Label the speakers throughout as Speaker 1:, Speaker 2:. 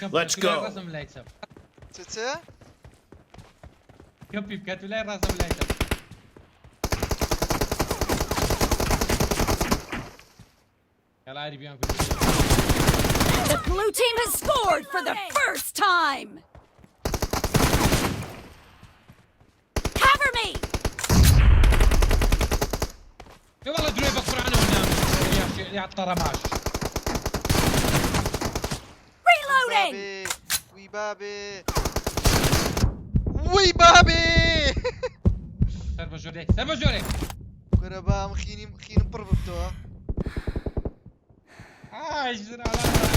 Speaker 1: Let's go.
Speaker 2: راسم لا يكسب
Speaker 3: چه
Speaker 2: كمبي بكات ولا راسم لا يكسب يلا عادي بيان كل شيء
Speaker 4: The blue team has scored for the first time! Cover me!
Speaker 2: يا والله دروي بكفر عنه ونام يا الطرماش
Speaker 4: Reloading!
Speaker 3: بابي وي بابي
Speaker 2: سربا جوري
Speaker 3: قربا خيني بربطوها
Speaker 2: يجزر على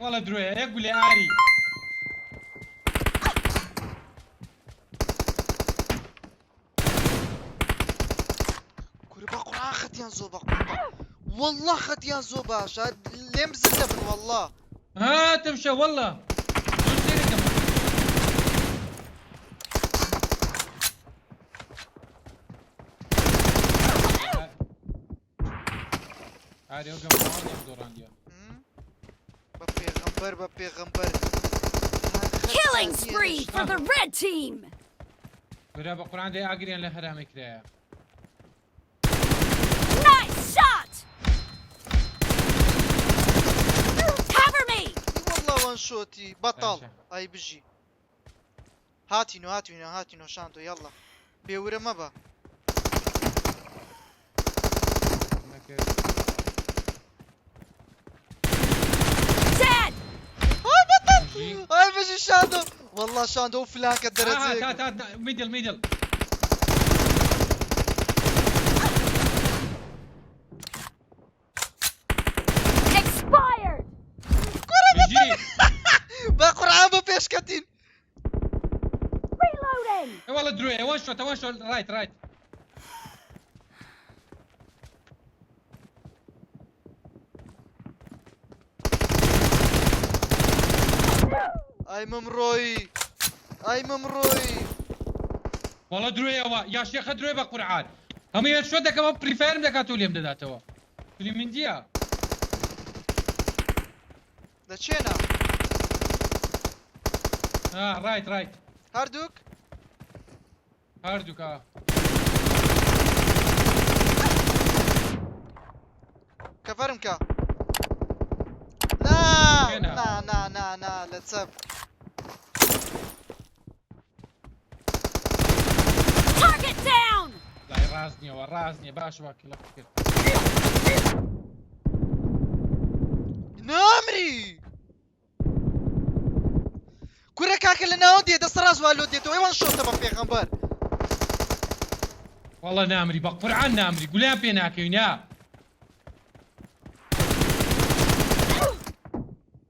Speaker 2: والله دروي يقول لي اري
Speaker 3: قربا قرآن ختيان زوبا قربا والله ختيان زوبا شاد ليه مزلفن والله
Speaker 2: ها تمشى والله عادي وقف معاهم دور عندي
Speaker 3: ببيغمبر
Speaker 4: Killing spree for the red team!
Speaker 2: ولا بقول عندي اجري له حرامك ذا
Speaker 4: Nice shot! Cover me!
Speaker 3: والله وان شوتي بطل اي بجي هاتينو شاندو يلا بيوري مبا
Speaker 4: Dead!
Speaker 3: اي بجي شاندو والله شاندو فلانك الدرجة
Speaker 2: هات ميدل
Speaker 4: Expired!
Speaker 2: بيجي
Speaker 3: بقرعة بفيش كتين
Speaker 4: Reloading!
Speaker 2: والله دروي وان شوت رايت
Speaker 3: اي ممروي
Speaker 2: والله دروي يا شيخ دروي بقرعان هم شو ده كمان بريفير بدك تقول يم داتوا تقولي من ديا
Speaker 3: دتشينا
Speaker 2: رايت
Speaker 3: هاردوك
Speaker 2: هاردوك
Speaker 3: كفرمكا لا لا تسب
Speaker 4: Target down!
Speaker 2: لا رازني باش واكل
Speaker 3: نامري كورا كاكل ناودي دست راس والودي تو وان شوت تبع بيغمبر
Speaker 2: والله نامري بقفر عن نامري قول لي بيناك يا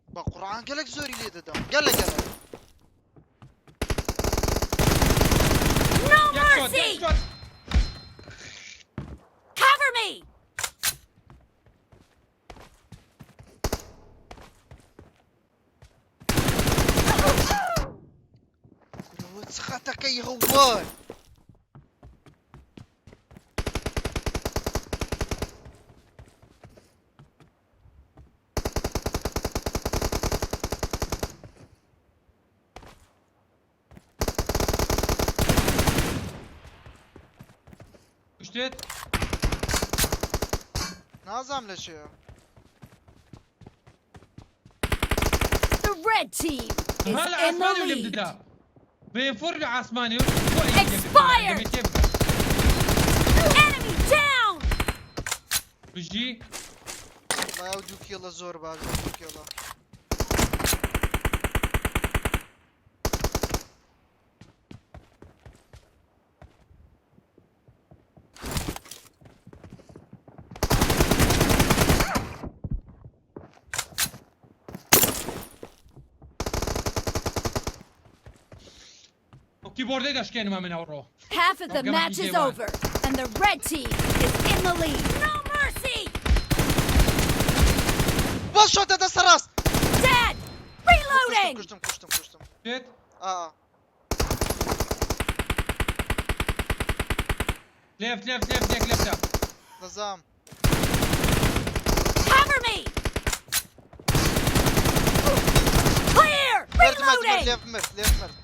Speaker 3: بقران قالك زوري لي ددم قالك
Speaker 4: No mercy! Cover me!
Speaker 3: سخاتك اي غوار
Speaker 2: اشتت
Speaker 3: نازم لشي
Speaker 4: The red team is
Speaker 2: هلا
Speaker 4: in the
Speaker 2: عثماني ولا
Speaker 4: lead!
Speaker 2: بددا بيفر عثماني
Speaker 4: Expired! Enemy down!
Speaker 2: بيجي
Speaker 3: الله يودوك يلا زور بعد يودوك يلا
Speaker 2: كيبورد داشكين ما من اورو
Speaker 4: Half of the match is over, and the red team is in the lead. No mercy!
Speaker 3: باش شوت هذا سراس
Speaker 4: Dead! Reloading!
Speaker 3: كشتم
Speaker 2: شت ليفت
Speaker 3: نظام
Speaker 4: Cover me! Clear!
Speaker 3: مرد
Speaker 4: Reloading!
Speaker 3: ليف مرد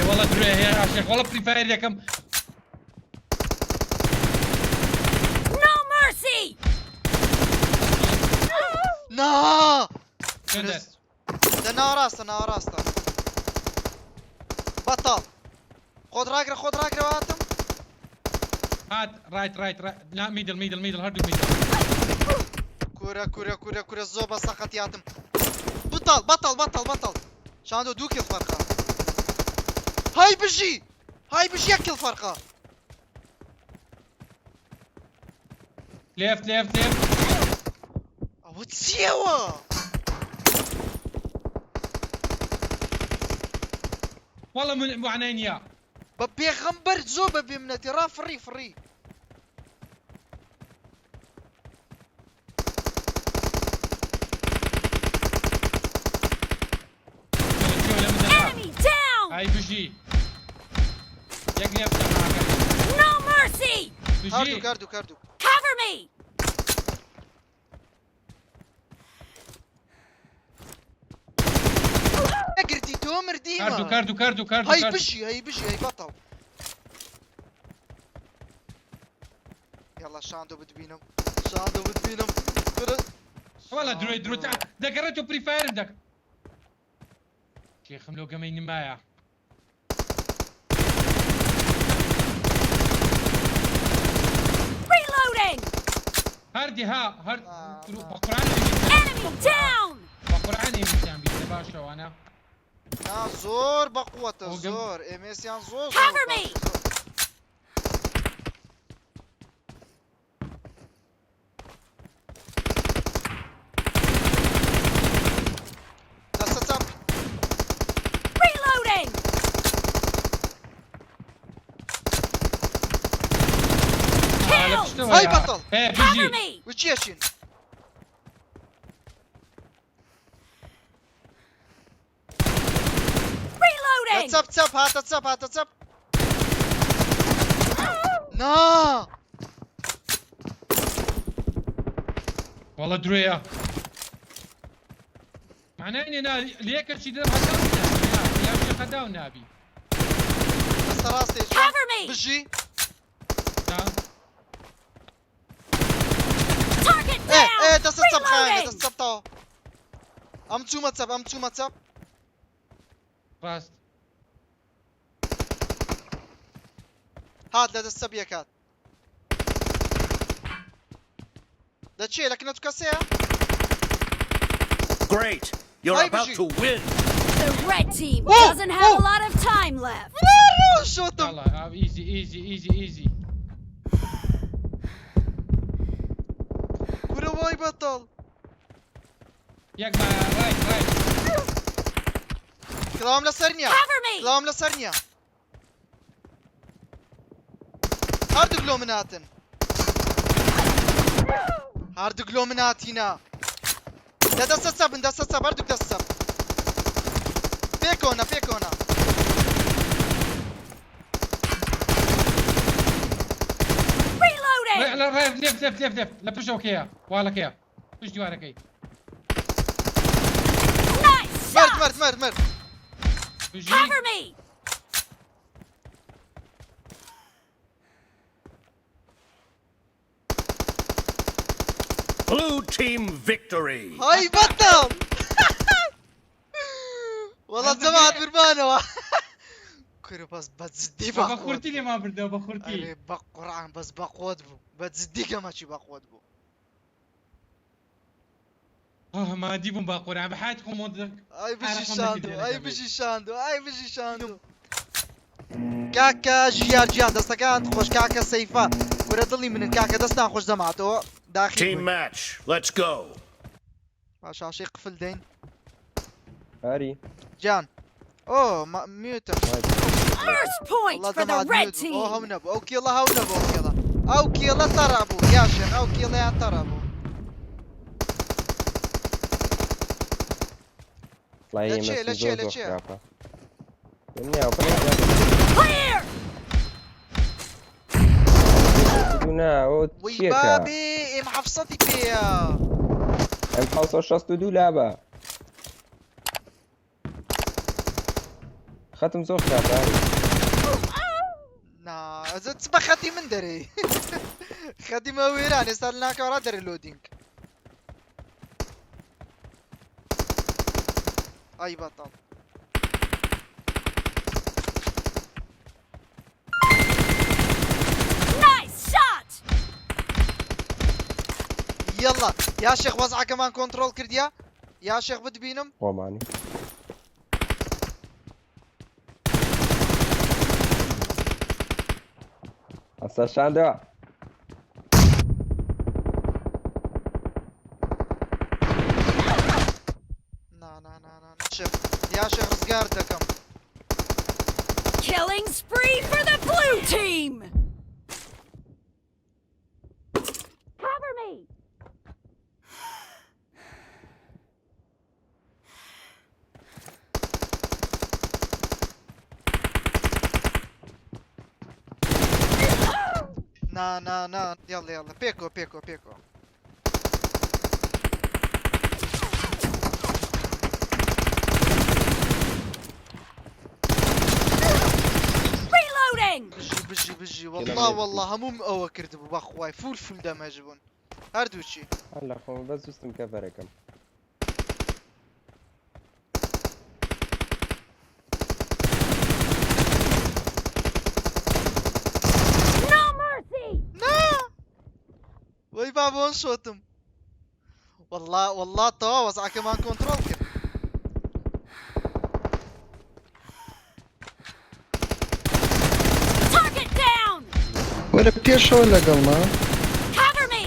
Speaker 2: والله دروي يا شيخ والله بري فاير يا كم
Speaker 4: No mercy!
Speaker 3: نا
Speaker 2: شدت
Speaker 3: ده انا راسته بطل خذ راقرة واتم
Speaker 2: هات رايت لا ميدل هاردو ميدل
Speaker 3: كورة الزوبة سقط ياتم بطل شاندو دوك الفرقة هاي بجي ياكل الفرقة
Speaker 2: ليفت
Speaker 3: او تسيوا
Speaker 2: والله معنين يا
Speaker 3: ببيغمبر زوبة بيمنتي را فري
Speaker 4: Enemy down!
Speaker 2: هاي بجي يقلب معك
Speaker 4: No mercy!
Speaker 2: بجي
Speaker 3: كاردو
Speaker 4: Cover me!
Speaker 3: اقرتي تومر ديما
Speaker 2: كاردو
Speaker 3: هاي بجي بطل يلا شاندو بتبينهم
Speaker 2: والله دروي ذكرته بري فاير دك شيخ ملوقه مين معايا
Speaker 4: Reloading!
Speaker 2: هاردي هارد
Speaker 4: Enemy down!
Speaker 2: بقراني مثلا باشا وانا
Speaker 3: زور بقوته زور ام اس يان زور
Speaker 4: Cover me! Reloading! Kill!
Speaker 3: هاي بطل
Speaker 2: ايه
Speaker 4: Cover
Speaker 2: بيجي
Speaker 4: me!
Speaker 3: وتشيشن
Speaker 4: Reloading!
Speaker 3: تسب هات نا
Speaker 2: والله درويا معناه اني انا ليك شي درب هداونا يا شيخ هداونا ابي
Speaker 3: بس راسي
Speaker 4: Cover me!
Speaker 3: بجي
Speaker 2: نعم
Speaker 4: Target down!
Speaker 3: ايه دست سب خاينة
Speaker 4: Reloading!
Speaker 3: دست سب تو ام تو متسب
Speaker 2: راست
Speaker 3: هات لا دست سب يكات لا تشي لكن تكسيها
Speaker 1: Great! You're
Speaker 3: Hi,
Speaker 1: about
Speaker 3: Bijou.
Speaker 1: to win!
Speaker 4: The red team
Speaker 3: Whoa!
Speaker 4: doesn't have a
Speaker 3: Whoa!
Speaker 4: lot of time left.
Speaker 3: شوتم
Speaker 2: يلا ايزي
Speaker 3: كورة واي بطل
Speaker 2: ياك مع رايت
Speaker 3: كلام لسرنيا
Speaker 4: Cover me!
Speaker 3: كلام لسرنيا هارد جلومناتن هارد جلومناتينا ده دست سب هاردو دست سب فيكونا
Speaker 4: Reloading!
Speaker 2: لا ليفت لا بوش اوكي ولا كيا بوش دي ولا كي
Speaker 4: Nice shot!
Speaker 3: مرد
Speaker 2: بيجي
Speaker 4: Cover me!
Speaker 1: Blue team victory!
Speaker 3: هاي بطل والله الجماعة برمانة كورة بس بتزدي
Speaker 2: بخورتي لي ما برده
Speaker 3: أري
Speaker 2: بخورتي
Speaker 3: بقرعان بس بقود بو بتزدي كماشي بقود بو
Speaker 2: ما اجيبهم باقور عم بحياتكم ودك
Speaker 3: هاي
Speaker 2: عارف
Speaker 3: بيجي شاندو كاكا جيان دستكان خوش كاكا سيفا كورة دلي من كاكا دستان خوش دمعتو
Speaker 1: Team
Speaker 3: داخل
Speaker 1: match, let's go!
Speaker 3: عشان شي قفل دين
Speaker 5: هاري
Speaker 3: جان اوه ما ميوت
Speaker 4: First point
Speaker 3: والله
Speaker 4: for the
Speaker 3: دمعت
Speaker 4: red
Speaker 3: ميوت اوه
Speaker 4: team.
Speaker 3: هم نبو او كيلا هاو نبو او كيلا او كيلا ترابو يا شيخ او كيلا يا ترابو
Speaker 5: والله
Speaker 3: لا تشي،
Speaker 5: هي
Speaker 3: لا تشي، لا
Speaker 5: مسدود
Speaker 3: تشي.
Speaker 5: وخرافة دنيا وبنيا
Speaker 4: Clear.
Speaker 5: دونا
Speaker 3: وي
Speaker 5: وتشيكا
Speaker 3: بابي محفصتي فيها
Speaker 5: ام 65 دولابة ختم زوخ خرافة
Speaker 3: نا اذا تسبح خدي من دري خدي ما ويراني صار لنا كورا دري لودينج اي بطل
Speaker 4: Nice shot.
Speaker 3: يلا يا شيخ وزعه كمان كنترول كرديا يا شيخ بتبينم
Speaker 5: وماني أصلا شاندو
Speaker 3: نا شيخ يا شيخ رزقارتكم
Speaker 4: Killing spree for the blue team. Cover me.
Speaker 3: نا يلا بيكو بيكو بيكو
Speaker 4: Reloading.
Speaker 3: بجي والله همو مقوى كردبو باخواي فول دمج بون هردوشي
Speaker 5: هلا خو بس وستم كفركم
Speaker 4: No mercy.
Speaker 3: وي بابا وين شوتم والله طوا وزعه كمان كنترول كرد
Speaker 4: Target down.
Speaker 6: ولا بيشو ولا قلنا
Speaker 4: Cover me.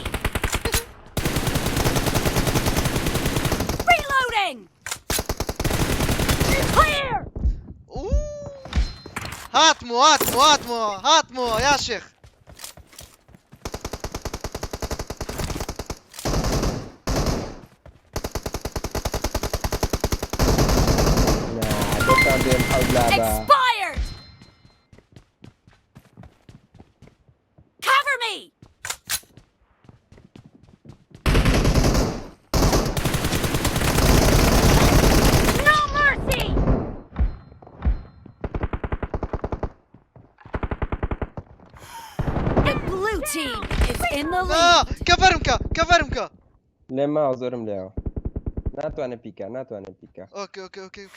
Speaker 4: Reloading. Clear.
Speaker 3: اوه هاتمو يا شيخ
Speaker 5: بس عندي محاول لعبة
Speaker 4: Expired. Cover me. No mercy. The blue team is in the
Speaker 3: لا
Speaker 4: lead.
Speaker 3: كفرمكا
Speaker 5: لما أعذرهم له ناتو أنا بيكا
Speaker 3: اوكي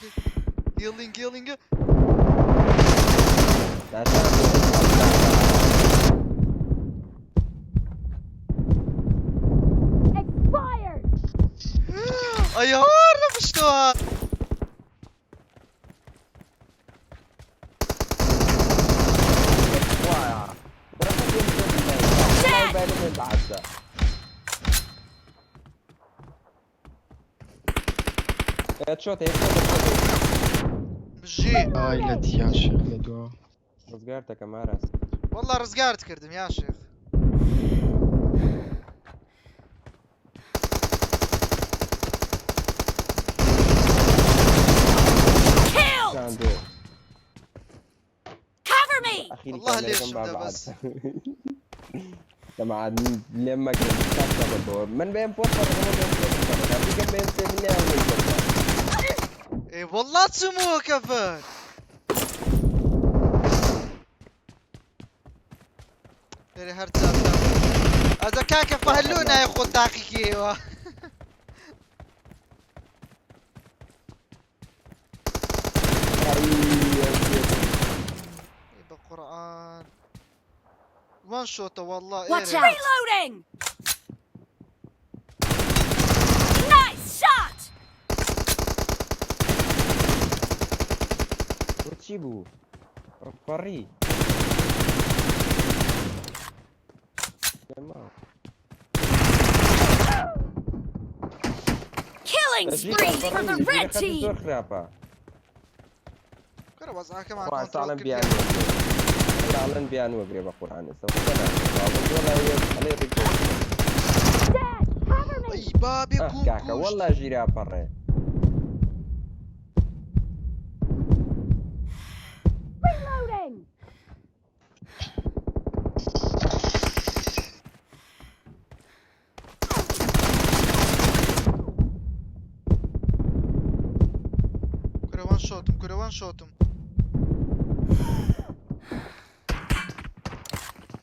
Speaker 3: هيلينج
Speaker 4: Expired.
Speaker 3: ايوه رفشتوها
Speaker 5: هيد
Speaker 3: بجي
Speaker 6: عائلتي يا شيخ لدوا
Speaker 5: رزقارتك يا مارس
Speaker 3: والله رزقارت كردم يا شيخ
Speaker 4: Killed.
Speaker 5: عنده
Speaker 4: Cover me.
Speaker 5: اخي
Speaker 3: والله ليش ده بس.
Speaker 5: لما عاد لما كنت تاخذ من بين فرصه في بين سيفني
Speaker 3: اي والله تسموه كفر ترى هرتاب هذا كاكا فهلونا يا خود دقيقة ايوه بالقرآن وان شوته والله
Speaker 4: Watch out. Reloading. Nice shot.
Speaker 5: وتشيبو فري
Speaker 4: Killing spree for the red team.
Speaker 3: وەرە وەزعەکەمان
Speaker 5: خواه
Speaker 3: کۆنتڕۆڵ
Speaker 5: ساڵم بیان
Speaker 3: کردی
Speaker 5: ساڵن بیان وەگرێ بە قورآانی
Speaker 3: ئەی بابێ
Speaker 5: کاکە
Speaker 3: بوو
Speaker 5: وەڵا ژیرا پەڕێ
Speaker 4: Reloading!
Speaker 3: کورەوان شۆتم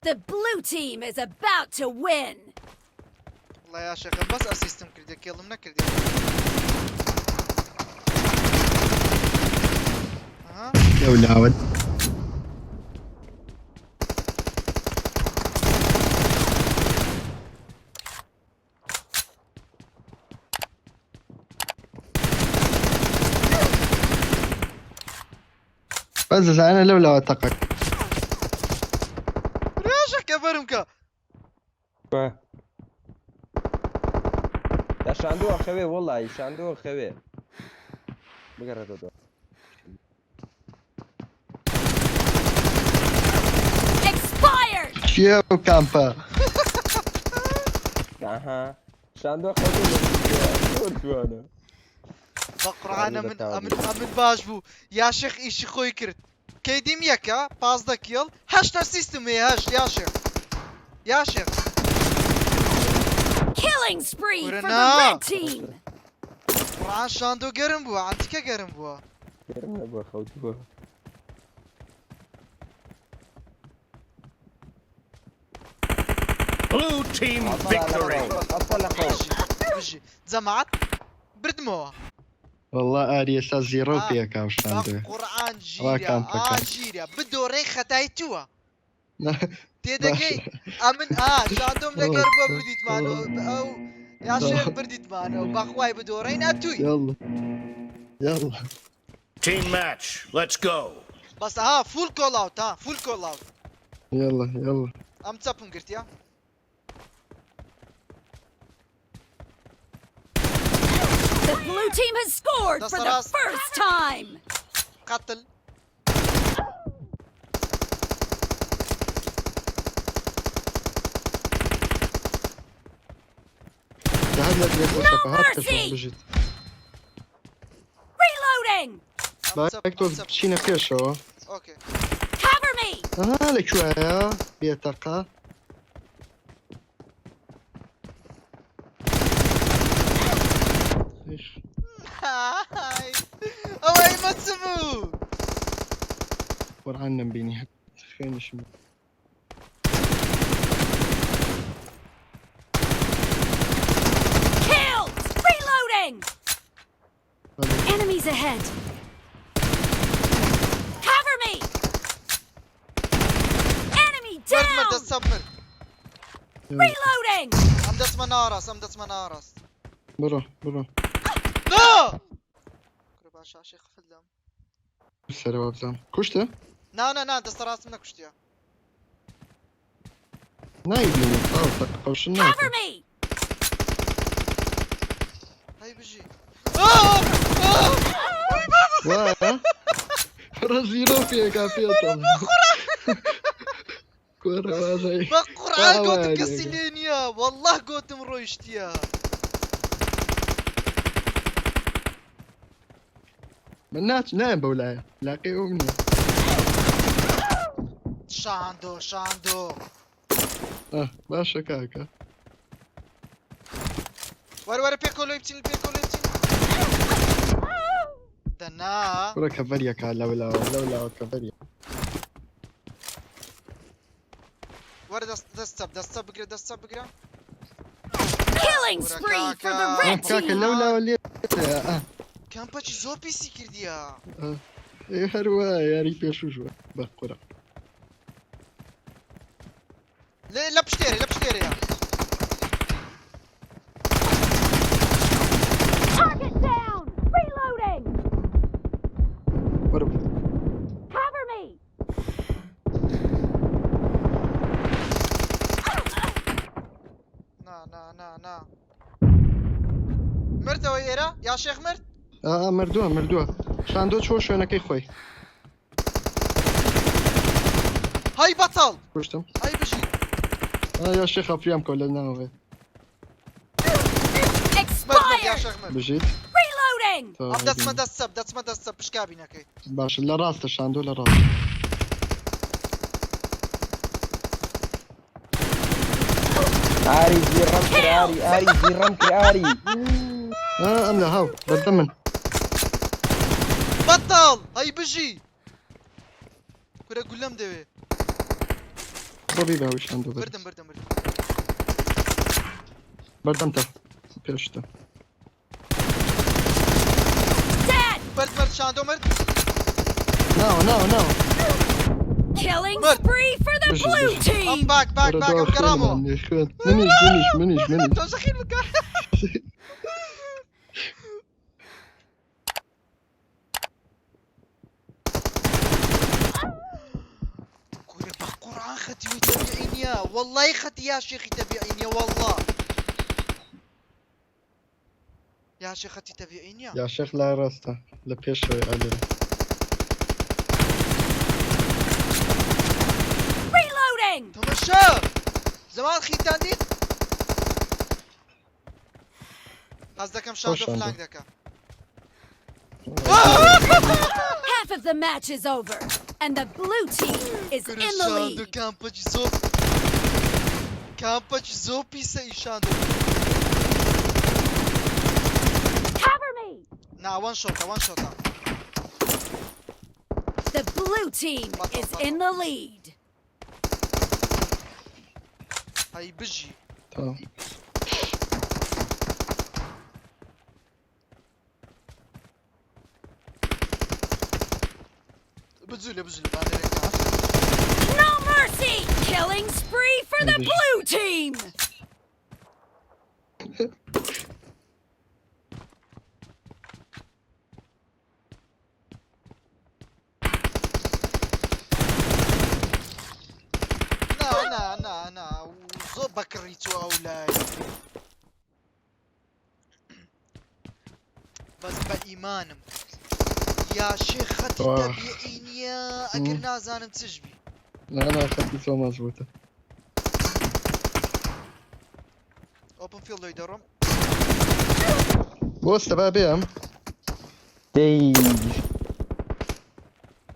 Speaker 4: The blue team is about to win!
Speaker 3: وڵای یاشەکەم بەس ئەسیستم کردی کێڵم نەکردی
Speaker 6: لەولاوت بەس دەزانە لەولاوە تەقەک
Speaker 3: یاشەکە بەرم کە
Speaker 5: دەشاندووە خەوێ وەڵی شاندووە خەوێ بگەڕێتەوە دۆ
Speaker 4: Expired!
Speaker 6: چیە ئەو کامپە
Speaker 5: ئاها شاندووە خەوێ جوانە
Speaker 3: بە قورعانە من باش بوو یاشێخ ئیشی خۆی کرد کەیدیم یەکە 15 کیڵ 8 سیستم هەیە 8 یاشێخ
Speaker 4: Killing spree for the
Speaker 3: Urana!
Speaker 4: red team!
Speaker 3: قورعان شاندۆ گەرم بووە ئەنتیکە گەرم بووە
Speaker 5: گەرم نەبووە خەوتووە
Speaker 1: Blue team victory.
Speaker 5: ئەپە لە خەو
Speaker 3: بژی جەماعەت بردمەوە
Speaker 6: وەڵا ئاری ئێستا زیرۆ پێکا
Speaker 3: بە
Speaker 6: شاندوێ
Speaker 3: قورعان
Speaker 6: وا
Speaker 3: ژیرە
Speaker 6: کامپەکە.
Speaker 3: ژیرە بدۆڕەی خەتای تووە تێدەگەی ئەمن شاندۆم لەگەر بۆ بردیتمانەوە ئەو یاشێخ بردیتمانەوە بەخوای بدۆڕەی ناتووی
Speaker 6: يلا يلا
Speaker 1: Team match. Let's go.
Speaker 3: بەس فول کۆڵ ئاوت فول کۆڵ ئاوت
Speaker 6: يلا يلا
Speaker 3: ئەم چەپم گرتیا
Speaker 4: The blue team has scored for the
Speaker 3: That's
Speaker 4: first time!
Speaker 3: قەتل
Speaker 6: تعال لك يا باشا هات
Speaker 4: mercy!
Speaker 6: بجيت
Speaker 4: Reloading!
Speaker 6: باك تو بشينا كيشو
Speaker 3: اوكي
Speaker 4: Cover me!
Speaker 6: لك شوية بيتقى ايش
Speaker 3: ئەوەی مەچبوو
Speaker 6: ورعنا بيني خليني شمي
Speaker 4: Killed! Reloading! Enemies ahead! Cover me! Enemy
Speaker 3: مرد
Speaker 4: down!
Speaker 3: دەست سەبمر
Speaker 4: Reloading!
Speaker 3: ئەم دەستمە ناڕاست ئەم دەستمە ناڕاست
Speaker 6: برو برو
Speaker 3: باش عاشق فلم
Speaker 6: السلام بزام كشته
Speaker 3: نا دەستە ڕاستم نەکوشتیە
Speaker 6: نايبيني طاوتك او شنو
Speaker 4: Cover me!
Speaker 3: هەی بژی
Speaker 6: واه رزيرو فيك عافية كورة وازاي
Speaker 3: بە قورعان گۆتم
Speaker 6: ئاوای
Speaker 3: کەسی لێ نییە وەڵڵاه گۆتم ڕۆیشتیە
Speaker 6: مناش نايم بولاية لاقي أمنية
Speaker 3: شاندۆ
Speaker 6: باشا كاكا
Speaker 3: وەرە پێکۆلۆی بچین دەنا
Speaker 6: كورة كفريا كا لولا كفريا
Speaker 3: وەرە دەستە بگرە
Speaker 4: Killing spree for the red
Speaker 6: كاكا
Speaker 4: team!
Speaker 6: لولا ولي
Speaker 3: کەمپەچی زۆر پیسی کردیە
Speaker 6: ايه هروا يا ريت شو بقرا
Speaker 3: لە پشتێرەیە
Speaker 4: Target down! Reloading!
Speaker 6: ورب
Speaker 4: Cover me!
Speaker 3: نا مردەوە ئێرە یا شێخ مرد
Speaker 6: مردووە شاندۆ چۆ شوێنەکەی خۆی
Speaker 3: هاي بطل
Speaker 6: كشتم
Speaker 3: هاي بجي
Speaker 6: يا شيخ افيامكم لنا
Speaker 3: مرد يا
Speaker 4: Expired!
Speaker 3: شيخ مرد
Speaker 6: بجيت
Speaker 4: Reloading!
Speaker 3: ام دست ما دست بشكابينك
Speaker 6: باش لراس شاندو لراس
Speaker 5: عاري زي الرمكري عاري زي الرمكري عاري.
Speaker 6: املا هاو بدمن
Speaker 3: بطل هاي بجي كره قلم دوي
Speaker 6: روبي باوي شاندو
Speaker 3: بردم
Speaker 6: بردم تا بيشتا
Speaker 4: Dead!
Speaker 3: مرد شاندو مرد
Speaker 6: ناو
Speaker 4: Killing
Speaker 3: Murder.
Speaker 4: spree for the
Speaker 6: Push it,
Speaker 4: blue
Speaker 6: push
Speaker 3: ام
Speaker 4: team!
Speaker 3: باك ام كرامو
Speaker 6: يا اخوان منيش
Speaker 3: انتوا شاخين مكان كوري بقرعان ختي ويتابعيني يا والله ختي يا شيخ يتابعيني يا والله يا شيخ ختي تابعيني
Speaker 6: يا شيخ لا راستا لا بيش علي
Speaker 4: Reloading!
Speaker 3: تمشى زمان خيتان ديت قصدكم شاندو
Speaker 6: شاندو.
Speaker 3: فلانك دكا
Speaker 4: Half of the match is over, and the blue team is in the
Speaker 3: شاندو
Speaker 4: lead.
Speaker 3: كامبج زوبي سي شاندو
Speaker 4: Cover me!
Speaker 3: نا وان شوتا
Speaker 4: The blue team is in the lead.
Speaker 3: هاي بجي
Speaker 6: تمام
Speaker 3: بزول
Speaker 4: No mercy! Killing spree for the blue team!
Speaker 3: نا وزوبك ريتو أولاي بس بإيمانم يا شيخ ختي
Speaker 6: واه.
Speaker 3: تبيعين يا أقر نازانم تشبي
Speaker 6: لا خطي سو مزبوطة
Speaker 3: اوبن فيلد يدرم
Speaker 6: بوست بابي ام
Speaker 5: دي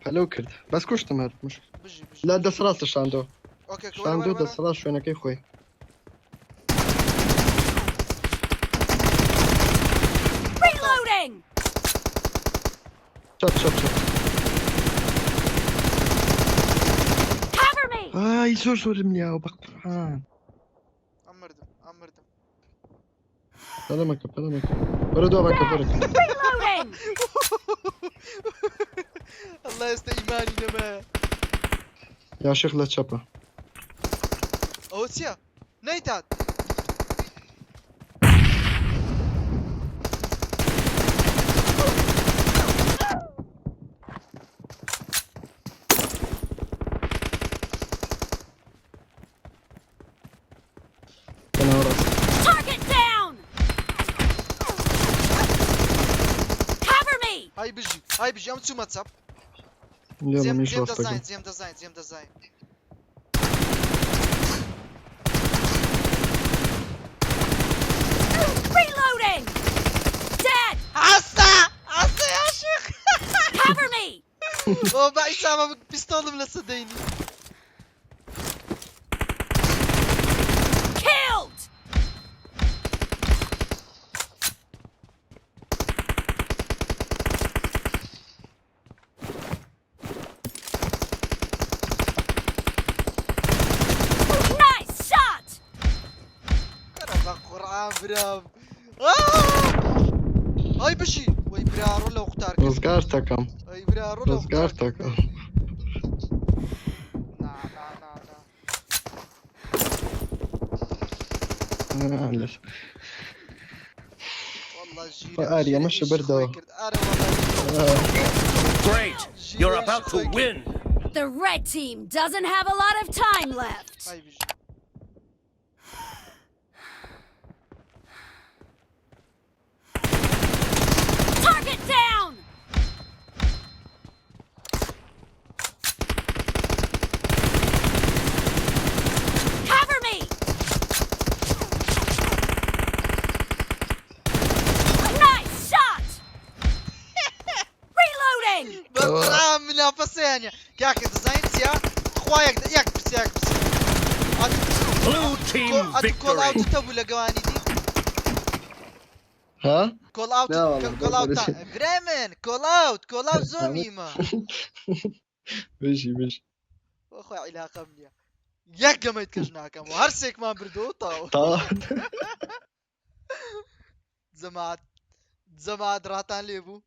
Speaker 6: حلو كرد بس كشتم هاد مش
Speaker 3: بجي
Speaker 6: لا دس راس شاندو
Speaker 3: اوكي
Speaker 6: شاندو دس راس شو انا كي خوي
Speaker 4: Reloading!
Speaker 6: شوت
Speaker 4: Cover me!
Speaker 6: زور ملياو بقران
Speaker 3: أمردم
Speaker 6: سلامك بردو بك
Speaker 4: Reloading!
Speaker 3: الله يستر إيماني نما
Speaker 6: يا شيخ لا تشابا
Speaker 3: أوتيا نيتات
Speaker 6: انا راس
Speaker 4: Target down! Cover me!
Speaker 3: هاي بجي أم تسو ماتساب
Speaker 6: يلا مش
Speaker 3: زيم
Speaker 6: راس
Speaker 3: دزاين
Speaker 4: Reloading! Dead!
Speaker 3: عسى يا شيخ
Speaker 4: Cover me!
Speaker 3: او باقي سامة بيستولم لصديني
Speaker 4: Killed! Nice shot!
Speaker 3: كرم قرآن برام هاي بجي وي برارو لو اختار
Speaker 6: رزقارتكم
Speaker 3: هاي برارو لو
Speaker 6: رزقارتكم معلش
Speaker 3: والله جيري
Speaker 6: فقاري مشي بردو
Speaker 3: انا والله
Speaker 1: Great! You're about to win!
Speaker 4: The red team doesn't have a lot of time left.
Speaker 3: هاي بجي
Speaker 4: Target down!
Speaker 3: پرسیا خوا یەک پرسیا
Speaker 1: Blue team
Speaker 3: کۆڵ
Speaker 1: victory.
Speaker 3: ئاوتە بوو لە گەوانی دی
Speaker 6: ها؟
Speaker 3: کۆڵ ئاوت
Speaker 6: لا والله،
Speaker 3: کۆڵ ئاوت
Speaker 6: بس-
Speaker 3: برای من کۆڵ ئاوت زۆر میمە
Speaker 6: ماشي ماشي
Speaker 3: خۆی عیلاقەم نییە یەک گەمەیت کەش ناکەم و هەر سێکمان بردەوە تاوە
Speaker 6: طبعا
Speaker 3: جەماعەت ڕاتان لێبوو